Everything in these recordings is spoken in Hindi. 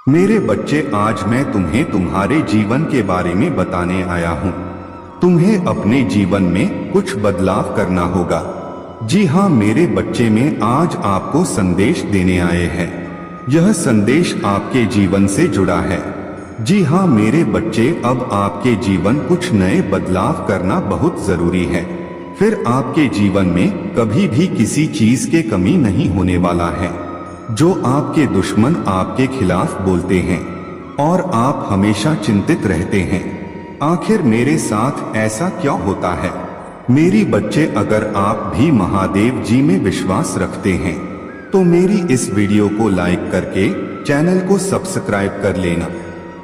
मेरे बच्चे, आज मैं तुम्हें तुम्हारे जीवन के बारे में बताने आया हूँ। तुम्हें अपने जीवन में कुछ बदलाव करना होगा। जी हाँ मेरे बच्चे, में आज आपको संदेश देने आए हैं। यह संदेश आपके जीवन से जुड़ा है। जी हाँ मेरे बच्चे, अब आपके जीवन कुछ नए बदलाव करना बहुत जरूरी है। फिर आपके जीवन में कभी भी किसी चीज के कमी नहीं होने वाला है। जो आपके दुश्मन आपके खिलाफ बोलते हैं और आप हमेशा चिंतित रहते हैं, आखिर मेरे साथ ऐसा क्यों होता है? मेरी बच्चे, अगर आप भी महादेव जी में विश्वास रखते हैं तो मेरी इस वीडियो को लाइक करके चैनल को सब्सक्राइब कर लेना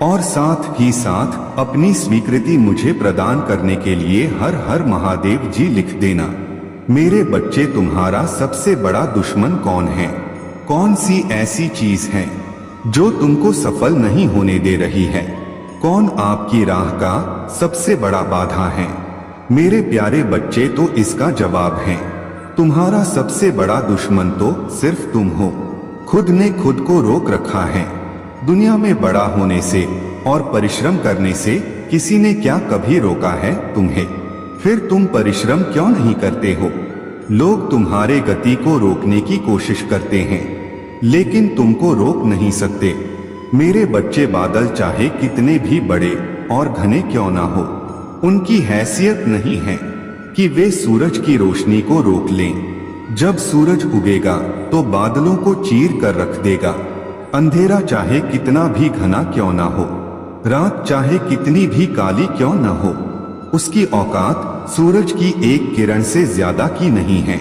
और साथ ही साथ अपनी स्वीकृति मुझे प्रदान करने के लिए हर हर महादेव जी लिख देना। मेरे बच्चे, तुम्हारा सबसे बड़ा दुश्मन कौन है? कौन सी ऐसी चीज है जो तुमको सफल नहीं होने दे रही है? कौन आपकी राह का सबसे बड़ा बाधा है? मेरे प्यारे बच्चे, तो इसका जवाब है तुम्हारा सबसे बड़ा दुश्मन तो सिर्फ तुम हो। खुद ने खुद को रोक रखा है। दुनिया में बड़ा होने से और परिश्रम करने से किसी ने क्या कभी रोका है तुम्हें? फिर तुम परिश्रम क्यों नहीं करते हो? लोग तुम्हारे गति को रोकने की कोशिश करते हैं लेकिन तुमको रोक नहीं सकते। मेरे बच्चे, बादल चाहे कितने भी बड़े और घने क्यों ना हो, उनकी हैसियत नहीं है कि वे सूरज की रोशनी को रोक लें। जब सूरज उगेगा तो बादलों को चीर कर रख देगा। अंधेरा चाहे कितना भी घना क्यों ना हो, रात चाहे कितनी भी काली क्यों ना हो, उसकी औकात सूरज की एक किरण से ज्यादा की नहीं है।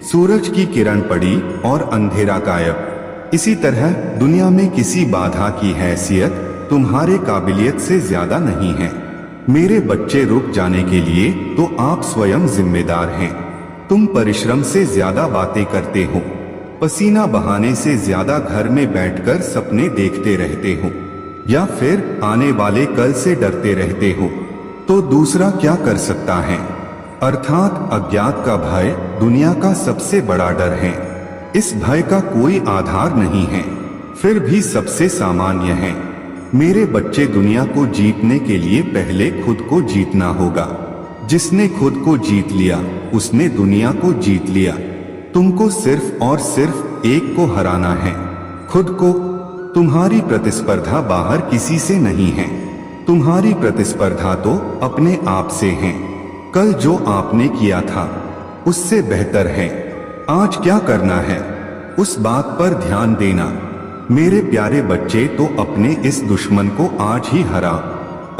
सूरज की किरण पड़ी और अंधेरा गायब। इसी तरह दुनिया में किसी बाधा की हैसियत तुम्हारे काबिलियत से ज्यादा नहीं है। मेरे बच्चे, रुक जाने के लिए तो आप स्वयं जिम्मेदार हैं। तुम परिश्रम से ज्यादा बातें करते हो, पसीना बहाने से ज्यादा घर में बैठकर सपने देखते रहते हो, या फिर आने वाले कल से डरते रहते हो। तो दूसरा क्या कर सकता है? अर्थात अज्ञात का भय दुनिया का सबसे बड़ा डर है। इस भय का कोई आधार नहीं है, फिर भी सबसे सामान्य है। मेरे बच्चे, दुनिया को जीतने के लिए पहले खुद को जीतना होगा। जिसने खुद को जीत लिया उसने दुनिया को जीत लिया। तुमको सिर्फ और सिर्फ एक को हराना है, खुद को। तुम्हारी प्रतिस्पर्धा बाहर किसी से नहीं है, तुम्हारी प्रतिस्पर्धा तो अपने आप से है। कल जो आपने किया था उससे बेहतर है। आज क्या करना है उस बात पर ध्यान देना। मेरे प्यारे बच्चे, तो अपने इस दुश्मन को आज ही हरा।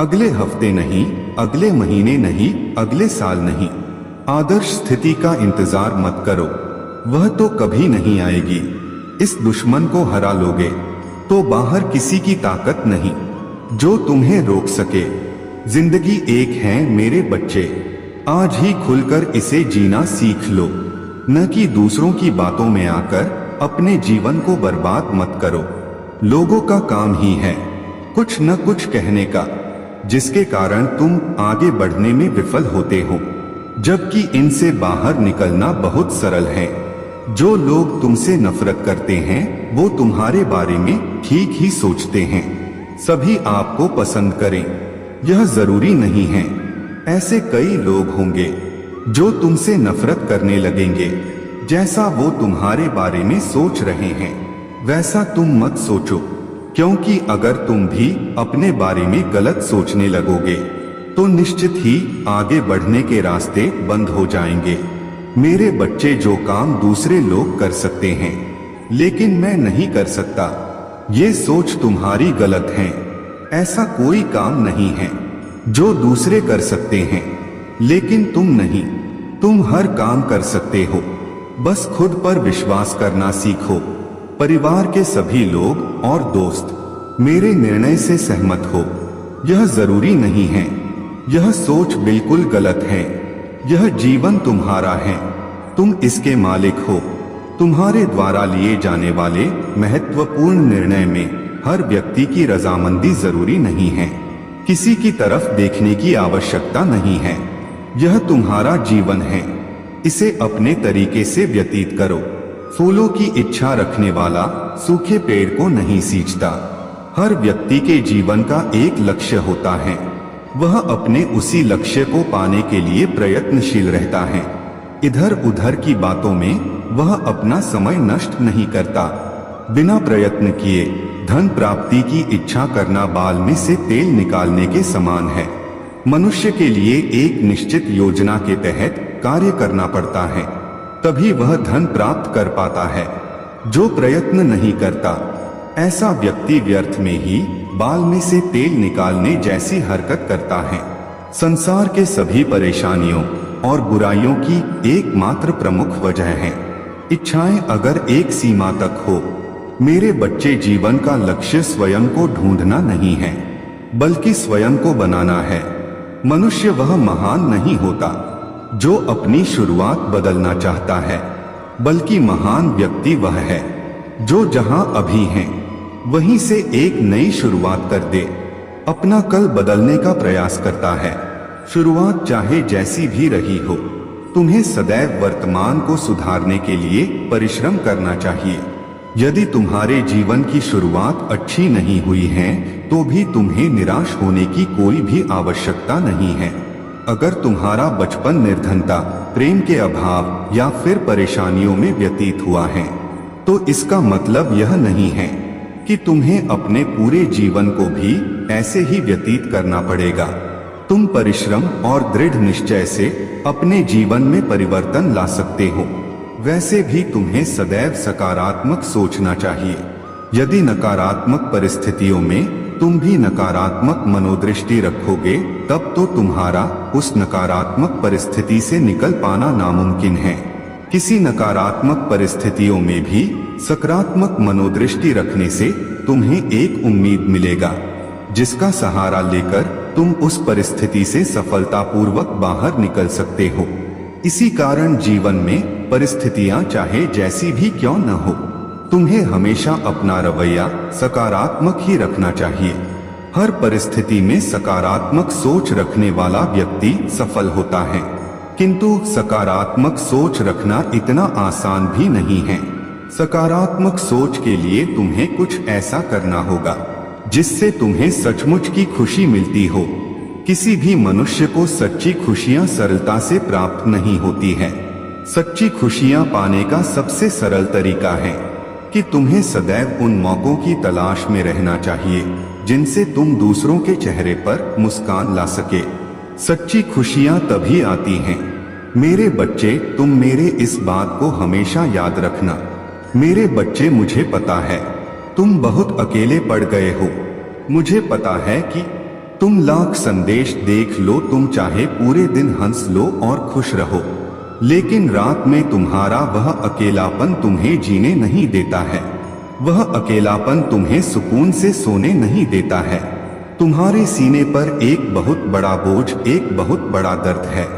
अगले हफ्ते नहीं, अगले महीने नहीं, अगले साल नहीं। आदर्श स्थिति का इंतजार मत करो, वह तो कभी नहीं आएगी। इस दुश्मन को हरा लोगे तो बाहर किसी की ताकत नहीं जो तुम्हें रोक सके। जिंदगी एक है मेरे बच्चे, आज ही खुलकर इसे जीना सीख लो, न कि दूसरों की बातों में आकर अपने जीवन को बर्बाद मत करो। लोगों का काम ही है कुछ न कुछ कहने का, जिसके कारण तुम आगे बढ़ने में विफल होते हो, जबकि इनसे बाहर निकलना बहुत सरल है। जो लोग तुमसे नफरत करते हैं वो तुम्हारे बारे में ठीक ही सोचते हैं। सभी आपको पसंद करें यह जरूरी नहीं है। ऐसे कई लोग होंगे जो तुमसे नफरत करने लगेंगे। जैसा वो तुम्हारे बारे में सोच रहे हैं वैसा तुम मत सोचो, क्योंकि अगर तुम भी अपने बारे में गलत सोचने लगोगे तो निश्चित ही आगे बढ़ने के रास्ते बंद हो जाएंगे। मेरे बच्चे, जो काम दूसरे लोग कर सकते हैं लेकिन मैं नहीं कर सकता, ये सोच तुम्हारी गलत है। ऐसा कोई काम नहीं है जो दूसरे कर सकते हैं लेकिन तुम नहीं। तुम हर काम कर सकते हो, बस खुद पर विश्वास करना सीखो। परिवार के सभी लोग और दोस्त मेरे निर्णय से सहमत हो, यह जरूरी नहीं है। यह सोच बिल्कुल गलत है। यह जीवन तुम्हारा है, तुम इसके मालिक हो। तुम्हारे द्वारा लिए जाने वाले महत्वपूर्ण निर्णय में हर व्यक्ति की रजामंदी जरूरी नहीं है। किसी की तरफ देखने की आवश्यकता नहीं है। यह तुम्हारा जीवन है, इसे अपने तरीके से व्यतीत करो। फूलों की इच्छा रखने वाला सूखे पेड़ को नहीं सींचता। हर व्यक्ति के जीवन का एक लक्ष्य होता है। वह अपने उसी लक्ष्य को पाने के लिए प्रयत्नशील रहता है। इधर उधर की बातों में वह अपना समय नष्ट नहीं करता। बिना प्रयत्न किए धन प्राप्ति की इच्छा करना बाल में से तेल निकालने के समान है। मनुष्य के लिए एक निश्चित योजना के तहत कार्य करना पड़ता है, तभी वह धन प्राप्त कर पाता है। जो प्रयत्न नहीं करता, ऐसा व्यक्ति व्यर्थ में ही बाल में से तेल निकालने जैसी हरकत करता है। संसार के सभी परेशानियों और बुराइयों की एकमात्र प्रमुख वजह है इच्छाएं अगर एक सीमा तक हो। मेरे बच्चे, जीवन का लक्ष्य स्वयं को ढूंढना नहीं है, बल्कि स्वयं को बनाना है। मनुष्य वह महान नहीं होता जो अपनी शुरुआत बदलना चाहता है, बल्कि महान व्यक्ति वह है जो जहां अभी है वहीं से एक नई शुरुआत कर दे, अपना कल बदलने का प्रयास करता है। शुरुआत चाहे जैसी भी रही हो, तुम्हें सदैव वर्तमान को सुधारने के लिए परिश्रम करना चाहिए। यदि तुम्हारे जीवन की शुरुआत अच्छी नहीं हुई है तो भी तुम्हें निराश होने की कोई भी आवश्यकता नहीं है। अगर तुम्हारा बचपन निर्धनता, प्रेम के अभाव या फिर परेशानियों में व्यतीत हुआ है, तो इसका मतलब यह नहीं है कि तुम्हें अपने पूरे जीवन को भी ऐसे ही व्यतीत करना पड़ेगा। तुम परिश्रम और दृढ़ निश्चय से अपने जीवन में परिवर्तन ला सकते हो। वैसे भी तुम्हें सदैव सकारात्मक सोचना चाहिए। यदि नकारात्मक परिस्थितियों में तुम भी नकारात्मक मनोदृष्टि रखोगे, तब तो तुम्हारा उस नकारात्मक परिस्थिति से निकल पाना नामुमकिन है। किसी नकारात्मक परिस्थितियों में भी सकारात्मक मनोदृष्टि रखने से तुम्हें एक उम्मीद मिलेगा, जिसका सहारा लेकर तुम उस परिस्थिति से सफलतापूर्वक बाहर निकल सकते हो। इसी कारण जीवन में परिस्थितियां चाहे जैसी भी क्यों न हो, तुम्हें हमेशा अपना रवैया सकारात्मक ही रखना चाहिए। हर परिस्थिति में सकारात्मक सोच रखने वाला व्यक्ति सफल होता है, किंतु सकारात्मक सोच रखना इतना आसान भी नहीं है। सकारात्मक सोच के लिए तुम्हें कुछ ऐसा करना होगा जिससे तुम्हें सचमुच की खुशी मिलती हो। किसी भी मनुष्य को सच्ची खुशियां सरलता से प्राप्त नहीं होती है। सच्ची खुशियां पाने का सबसे सरल तरीका है कि तुम्हें सदैव उन मौकों की तलाश में रहना चाहिए जिनसे तुम दूसरों के चेहरे पर मुस्कान ला सके। सच्ची खुशियां तभी आती हैं। मेरे बच्चे, तुम मेरे इस बात को हमेशा याद रखना। मेरे बच्चे, मुझे पता है तुम बहुत अकेले पड़ गए हो। मुझे पता है कि तुम लाख संदेश देख लो, तुम चाहे पूरे दिन हंस लो और खुश रहो, लेकिन रात में तुम्हारा वह अकेलापन तुम्हें जीने नहीं देता है। वह अकेलापन तुम्हें सुकून से सोने नहीं देता है। तुम्हारे सीने पर एक बहुत बड़ा बोझ, एक बहुत बड़ा दर्द है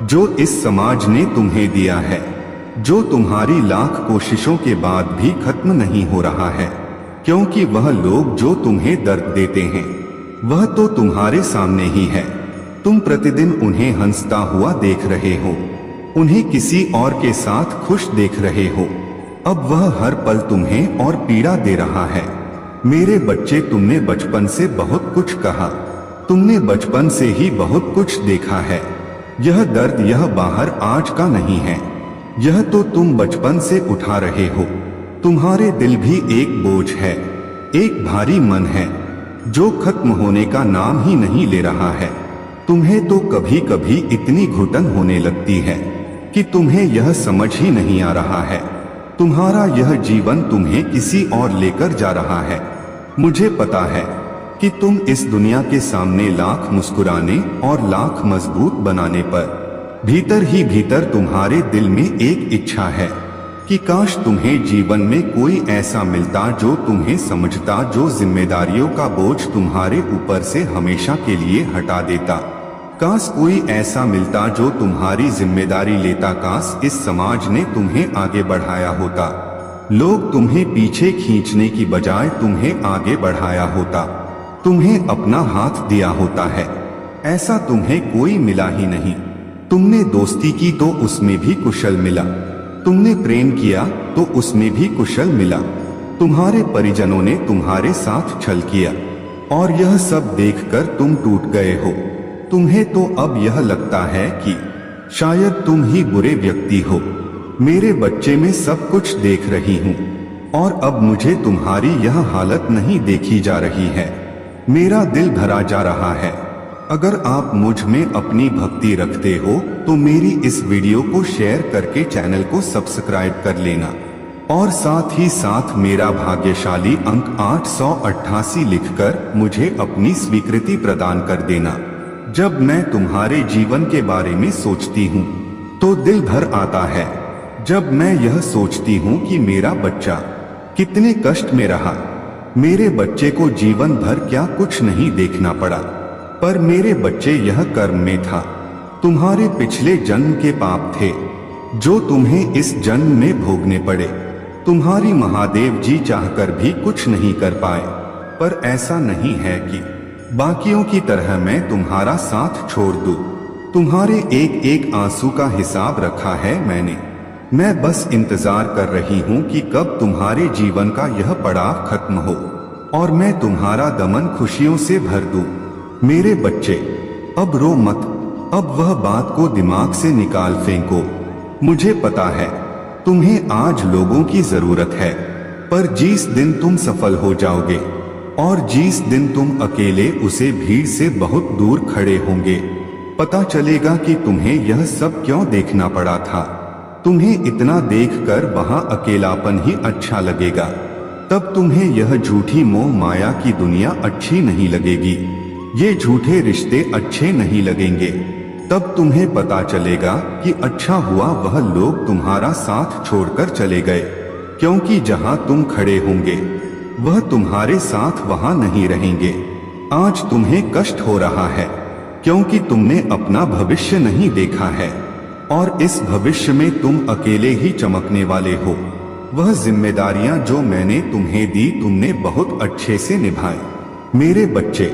जो इस समाज ने तुम्हें दिया है, जो तुम्हारी लाख कोशिशों के बाद भी खत्म नहीं हो रहा है। क्योंकि वह लोग जो तुम्हें दर्द देते हैं वह तो तुम्हारे सामने ही है। तुम प्रतिदिन उन्हें हंसता हुआ देख रहे हो, उन्हें किसी और के साथ खुश देख रहे हो। अब वह हर पल तुम्हें और पीड़ा दे रहा है। मेरे बच्चे, तुमने बचपन से बहुत कुछ कहा, तुमने बचपन से ही बहुत कुछ देखा है। यह दर्द, यह बाहर आज का नहीं है, यह तो तुम बचपन से उठा रहे हो। तुम्हारे दिल भी एक बोझ है, एक भारी मन है जो खत्म होने का नाम ही नहीं ले रहा है। तुम्हें तो कभी कभी इतनी घुटन होने लगती है कि तुम्हें यह समझ ही नहीं आ रहा है तुम्हारा यह जीवन तुम्हें किसी और लेकर जा रहा है। मुझे पता है कि तुम इस दुनिया के सामने लाख मुस्कुराने और लाख मजबूत बनाने पर भीतर ही भीतर तुम्हारे दिल में एक इच्छा है कि काश तुम्हें जीवन में कोई ऐसा मिलता जो तुम्हें समझता, जो जिम्मेदारियों का बोझ तुम्हारे ऊपर से हमेशा के लिए हटा देता। काश कोई ऐसा मिलता जो तुम्हारी जिम्मेदारी लेता। काश इस समाज ने तुम्हें आगे बढ़ाया होता, लोग तुम्हें पीछे खींचने की बजाय तुम्हें आगे बढ़ाया होता, तुम्हें अपना हाथ दिया होता है। ऐसा तुम्हें कोई मिला ही नहीं। तुमने दोस्ती की तो उसमें भी कुशल मिला, तुमने प्रेम किया तो उसमें भी कुशल मिला, तुम्हारे परिजनों ने तुम्हारे साथ छल किया और यह सब देखकर तुम टूट गए हो। तुम्हें तो अब यह लगता है कि शायद तुम ही बुरे व्यक्ति हो। मेरे बच्चे में सब कुछ देख रही हूँ और अब मुझे तुम्हारी यह हालत नहीं देखी जा रही है। मेरा दिल भरा जा रहा है। अगर आप मुझ में अपनी भक्ति रखते हो तो मेरी इस वीडियो को शेयर करके चैनल को सब्सक्राइब कर लेना और साथ ही साथ मेरा भाग्यशाली अंक 888 लिखकर मुझे अपनी स्वीकृति प्रदान कर देना। जब मैं तुम्हारे जीवन के बारे में सोचती हूँ तो दिल भर आता है। जब मैं यह सोचती हूँ कि मेरा बच्चा कितने कष्ट में रहा, मेरे बच्चे को जीवन भर क्या कुछ नहीं देखना पड़ा, पर मेरे बच्चे यह कर्म में था। तुम्हारे पिछले जन्म के पाप थे जो तुम्हें इस जन्म में भोगने पड़े। तुम्हारी महादेव जी चाहकर भी कुछ नहीं कर पाए, पर ऐसा नहीं है कि बाकियों की तरह मैं तुम्हारा साथ छोड़ दूं। तुम्हारे एक एक आंसू का हिसाब रखा है मैंने। मैं बस इंतजार कर रही हूँ कि कब तुम्हारे जीवन का यह पड़ाव खत्म हो और मैं तुम्हारा दमन खुशियों से भर दूं। मेरे बच्चे, अब रो मत। अब वह बात को दिमाग से निकाल फेंको। मुझे पता है तुम्हें आज लोगों की जरूरत है, पर जिस दिन तुम सफल हो जाओगे और जिस दिन तुम अकेले उसे भीड़ से बहुत दूर खड़े होंगे, पता चलेगा कि तुम्हें यह सब क्यों देखना पड़ा था। तुम्हें इतना देखकर वहां अकेलापन ही अच्छा लगेगा। तब तुम्हें यह झूठी मोह माया की दुनिया अच्छी नहीं लगेगी, ये झूठे रिश्ते अच्छे नहीं लगेंगे। तब तुम्हें पता चलेगा कि अच्छा हुआ वह लोग तुम्हारा साथ छोड़कर चले गए, क्योंकि जहां तुम खड़े होंगे वह तुम्हारे साथ वहां नहीं रहेंगे। आज तुम्हें कष्ट हो रहा है क्योंकि तुमने अपना भविष्य नहीं देखा है और इस भविष्य में तुम अकेले ही चमकने वाले हो। वह जिम्मेदारियां जो मैंने तुम्हें दी तुमने बहुत अच्छे से निभाई। मेरे बच्चे,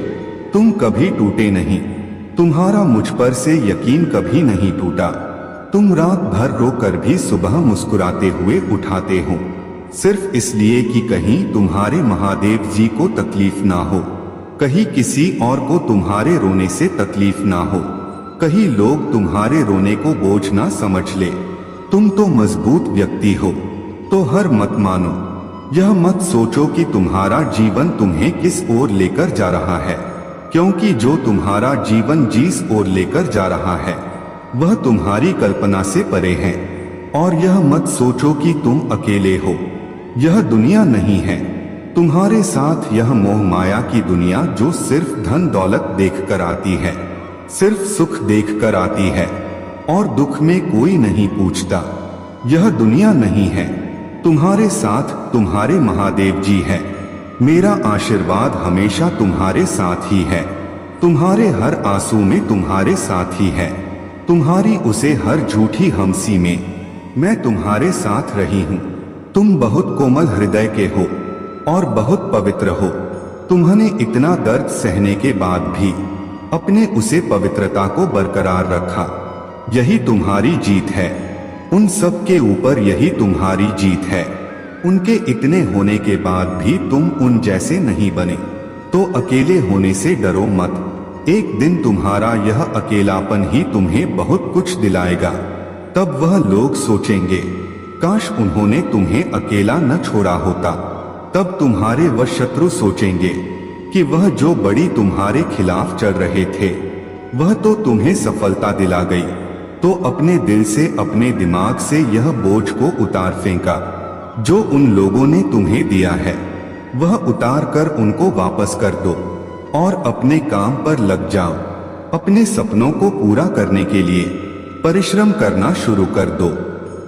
तुम कभी टूटे नहीं। तुम्हारा मुझ पर से यकीन कभी नहीं टूटा। तुम रात भर रोकर भी सुबह मुस्कुराते हुए उठाते हो, सिर्फ इसलिए कि कहीं तुम्हारे महादेव जी को तकलीफ ना हो, कहीं किसी और को तुम्हारे रोने से तकलीफ ना हो, कहीं लोग तुम्हारे रोने को बोझ ना समझ ले। तुम तो मजबूत व्यक्ति हो, तो हर मत मानो। यह मत सोचो कि तुम्हारा जीवन तुम्हें किस ओर लेकर जा रहा है, क्योंकि जो तुम्हारा जीवन जिस ओर लेकर जा रहा है वह तुम्हारी कल्पना से परे है। और यह मत सोचो कि तुम अकेले हो। यह दुनिया नहीं है। तुम्हारे साथ यह मोह माया की दुनिया जो सिर्फ धन दौलत देखकर आती है, सिर्फ सुख देखकर आती है और दुख में कोई नहीं पूछता, यह दुनिया नहीं है। तुम्हारे साथ तुम्हारे महादेव जी है। मेरा आशीर्वाद हमेशा तुम्हारे साथ ही है। तुम्हारे हर आंसू में तुम्हारे साथ ही है। तुम्हारी उसे हर झूठी हंसी में मैं तुम्हारे साथ रही हूँ। तुम बहुत कोमल हृदय के हो और बहुत पवित्र हो। तुम्होंने इतना दर्द सहने के बाद भी अपने उसे पवित्रता को बरकरार रखा। यही तुम्हारी जीत है। उन सब के ऊपर यही तुम्हारी जीत है। उनके इतने होने के बाद भी तुम उन जैसे नहीं बने, तो अकेले होने से डरो मत। एक दिन तुम्हारा यह अकेलापन ही तुम्हें बहुत कुछ दिलाएगा। तब वह लोग सोचेंगे काश उन्होंने तुम्हें अकेला न छोड़ा होता। तब तुम्हारे वह शत्रु सोचेंगे कि वह जो बड़ी तुम्हारे खिलाफ चल रहे थे वह तो तुम्हें सफलता दिला गई। तो अपने दिल से अपने दिमाग से यह बोझ को उतार फेंका जो उन लोगों ने तुम्हें दिया है, वह उतार कर उनको वापस कर दो और अपने काम पर लग जाओ। अपने सपनों को पूरा करने के लिए परिश्रम करना शुरू कर दो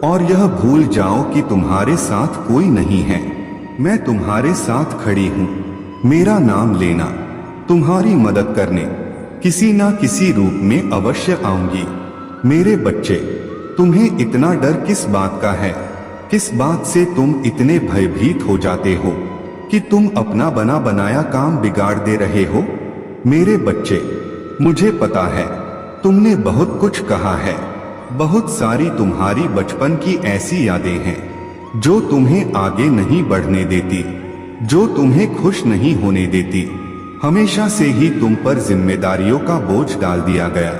और यह भूल जाओ कि तुम्हारे साथ कोई नहीं है। मैं तुम्हारे साथ खड़ी हूँ। मेरा नाम लेना। तुम्हारी मदद करने किसी ना किसी रूप में अवश्य आऊंगी। मेरे बच्चे, तुम्हें इतना डर किस बात का है? किस बात से तुम इतने भयभीत हो जाते हो कि तुम अपना बना बनाया काम बिगाड़ दे रहे हो? मेरे बच्चे, मुझे पता है तुमने बहुत कुछ कहा है। बहुत सारी तुम्हारी बचपन की ऐसी यादें हैं जो तुम्हें आगे नहीं बढ़ने देती, जो तुम्हें खुश नहीं होने देती। हमेशा से ही तुम पर जिम्मेदारियों का बोझ डाल दिया गया।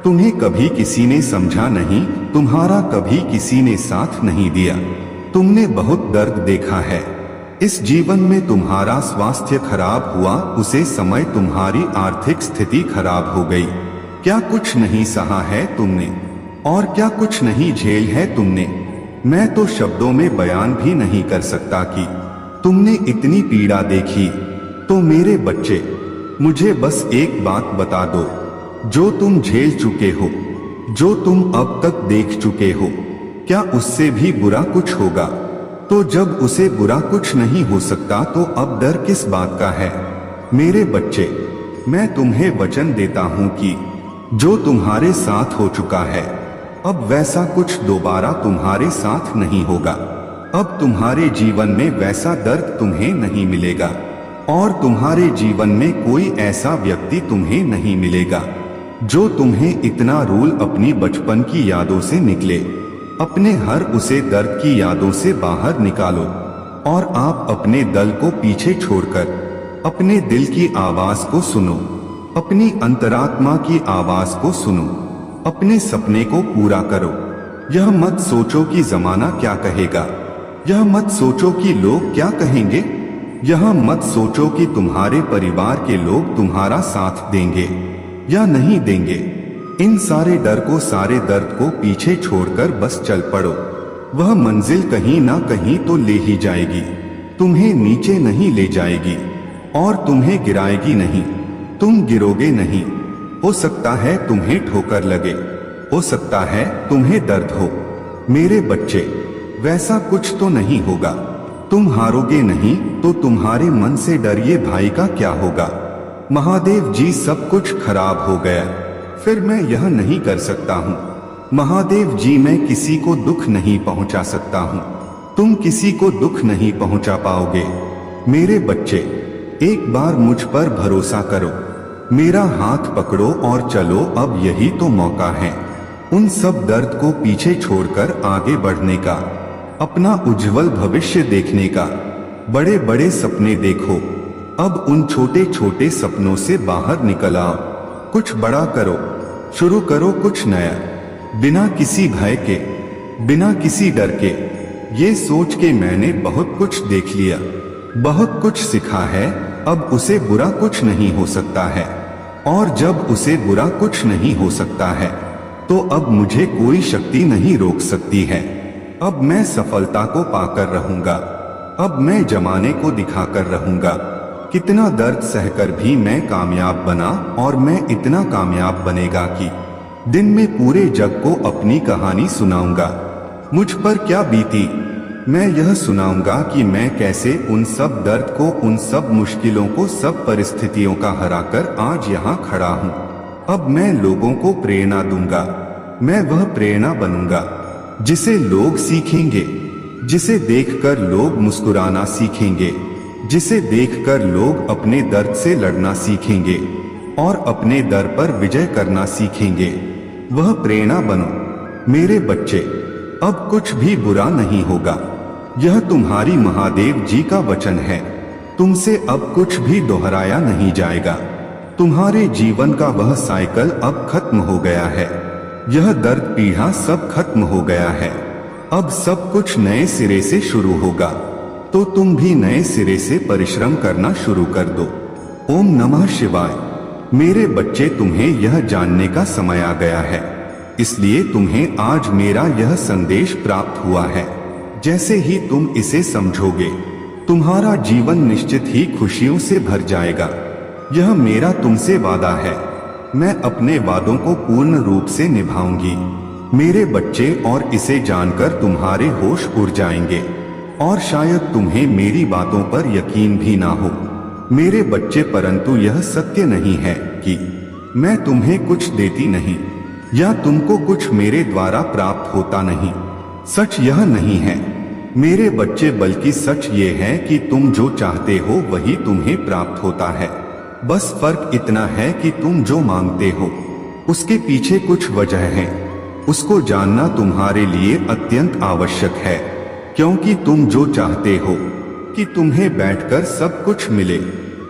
तुम्हें कभी किसी ने समझा नहीं, तुम्हारा कभी किसी ने साथ नहीं दिया। तुमने बहुत दर्द देखा है। इस जीवन में तुम्हारा स्वास्थ्य खराब हुआ, उसे समय तुम्हारी आर्थिक स्थिति खराब हो गई। क्या कुछ नहीं सहा है तुमने, और क्या कुछ नहीं झेल है तुमने। मैं तो शब्दों में बयान भी नहीं कर सकता कि तुमने इतनी पीड़ा देखी। तो मेरे बच्चे, मुझे बस एक बात बता दो, जो तुम झेल चुके हो, जो तुम अब तक देख चुके हो, क्या उससे भी बुरा कुछ होगा? तो जब उसे बुरा कुछ नहीं हो सकता तो अब डर किस बात का है? मेरे बच्चे, मैं तुम्हें वचन देता हूं कि जो तुम्हारे साथ हो चुका है, अब वैसा कुछ दोबारा तुम्हारे साथ नहीं होगा। अब तुम्हारे जीवन में वैसा दर्द तुम्हें नहीं मिलेगा, और तुम्हारे जीवन में कोई ऐसा व्यक्ति तुम्हें नहीं मिलेगा जो तुम्हें इतना रूल अपनी बचपन की यादों से निकले। अपने हर उसे दर्द की यादों से बाहर निकालो, और आप अपने दल को पीछे छोड़कर अपने दिल की आवाज को सुनो, अपनी अंतरात्मा की आवाज को सुनो, अपने सपने को पूरा करो। यह मत सोचो कि जमाना क्या कहेगा, यह मत सोचो कि लोग क्या कहेंगे, यह मत सोचो कि तुम्हारे परिवार के लोग तुम्हारा साथ देंगे या नहीं देंगे। इन सारे डर को, सारे दर्द को पीछे छोड़कर बस चल पड़ो। वह मंजिल कहीं ना कहीं तो ले ही जाएगी, तुम्हें नीचे नहीं ले जाएगी और तुम्हें गिराएगी नहीं। तुम गिरोगे नहीं। हो सकता है तुम्हें ठोकर लगे, हो सकता है तुम्हें दर्द हो। मेरे बच्चे, वैसा कुछ तो नहीं होगा। तुम हारोगे नहीं तो तुम्हारे मन से डरिए भाई का क्या होगा। महादेव जी, सब कुछ खराब हो गया, फिर मैं यह नहीं कर सकता हूँ। महादेव जी, मैं किसी को दुख नहीं पहुँचा सकता हूँ। तुम किसी को दुख नहीं पहुँचा पाओगे। मेरे बच्चे, एक बार मुझ पर भरोसा करो, मेरा हाथ पकड़ो और चलो। अब यही तो मौका है उन सब दर्द को पीछे छोड़कर आगे बढ़ने का, अपना उज्जवल भविष्य देखने का। बड़े बड़े सपने देखो, अब उन छोटे छोटे सपनों से बाहर निकल आओ। कुछ बड़ा करो, शुरू करो कुछ नया, बिना किसी भय के, बिना किसी डर के। ये सोच के मैंने बहुत कुछ देख लिया, बहुत कुछ सीखा है, अब उसे बुरा कुछ नहीं हो सकता है। और जब उसे बुरा कुछ नहीं हो सकता है तो अब मुझे कोई शक्ति नहीं रोक सकती है। अब मैं सफलता को पाकर रहूंगा, अब मैं जमाने को दिखाकर रहूंगा। कितना दर्द सहकर भी मैं कामयाब बना, और मैं इतना कामयाब बनेगा कि दिन में पूरे जग को अपनी कहानी सुनाऊंगा। मुझ पर क्या बीती, मैं यह सुनाऊंगा कि मैं कैसे उन सब दर्द को, उन सब मुश्किलों को, सब परिस्थितियों का हराकर आज यहाँ खड़ा हूँ। अब मैं लोगों को प्रेरणा दूंगा, मैं वह प्रेरणा बनूंगा जिसे लोग सीखेंगे, जिसे देखकर लोग मुस्कुराना सीखेंगे, जिसे देखकर लोग अपने दर्द से लड़ना सीखेंगे और अपने दर पर विजय करना सीखेंगे। वह प्रेरणा बनो। मेरे बच्चे, अब कुछ भी बुरा नहीं होगा। यह तुम्हारी महादेव जी का वचन है। तुमसे अब कुछ भी दोहराया नहीं जाएगा। तुम्हारे जीवन का वह साइकिल अब खत्म हो गया है। यह दर्द पीड़ा सब खत्म हो गया है। अब सब कुछ नए सिरे से शुरू होगा। तो तुम भी नए सिरे से परिश्रम करना शुरू कर दो। ओम नमः शिवाय। मेरे बच्चे, तुम्हें यह जानने का समय आ गया है, इसलिए तुम्हें आज मेरा यह संदेश प्राप्त हुआ है। जैसे ही तुम इसे समझोगे, तुम्हारा जीवन निश्चित ही खुशियों से भर जाएगा। यह मेरा तुमसे वादा है। मैं अपने वादों को पूर्ण रूप से निभाऊंगी मेरे बच्चे, और इसे जानकर तुम्हारे होश उड़ जाएंगे और शायद तुम्हें मेरी बातों पर यकीन भी ना हो मेरे बच्चे, परंतु यह सत्य नहीं है कि मैं तुम्हें कुछ देती नहीं या तुमको कुछ मेरे द्वारा प्राप्त होता नहीं। सच यह नहीं है मेरे बच्चे, बल्कि सच ये है कि तुम जो चाहते हो वही तुम्हें प्राप्त होता है। बस फर्क इतना है कि तुम जो मांगते हो उसके पीछे कुछ वजह है। उसको जानना तुम्हारे लिए अत्यंत आवश्यक है। क्योंकि तुम जो चाहते हो कि तुम्हें बैठकर सब कुछ मिले,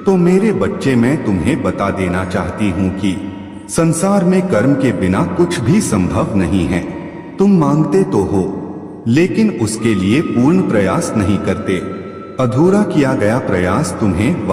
तो मेरे बच्चे मैं तुम्हें बता देना चाहती हूँ कि संसार में कर्म के बिना कुछ भी संभव नहीं है। तुम मांगते तो हो, लेकिन उसके लिए पूर्ण प्रयास नहीं करते। अधूरा किया गया प्रयास तुम्हें